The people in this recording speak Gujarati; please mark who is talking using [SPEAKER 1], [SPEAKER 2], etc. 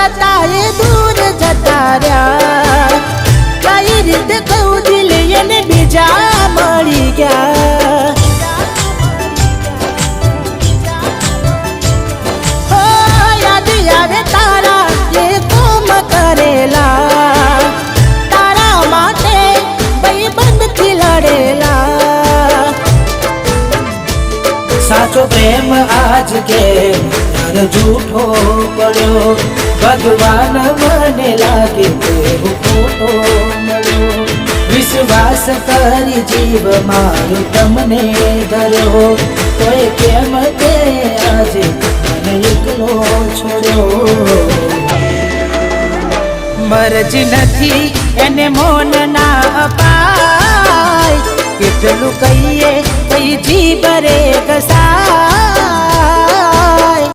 [SPEAKER 1] જતા એ દૂર જતા રહ્યા કઈ રીતે કહું દિલ એને બીજા મળી ગયા હો યાદ આવે તારા એ કોમ કરેલા તારા માટે ભાઈબંધથી લડેલા
[SPEAKER 2] સાચો પ્રેમ આજ કે झूठो पड़ो भगवान मने लागे खोटो मळ्यो विश्वास करी जीव मारो तमने धर्यो तोय केम ते आज मने एकलो छोड्यो
[SPEAKER 1] मरजी नथी एने मोन ना अपाय કેટલું કહીએ કઈ જીભ રે કસાય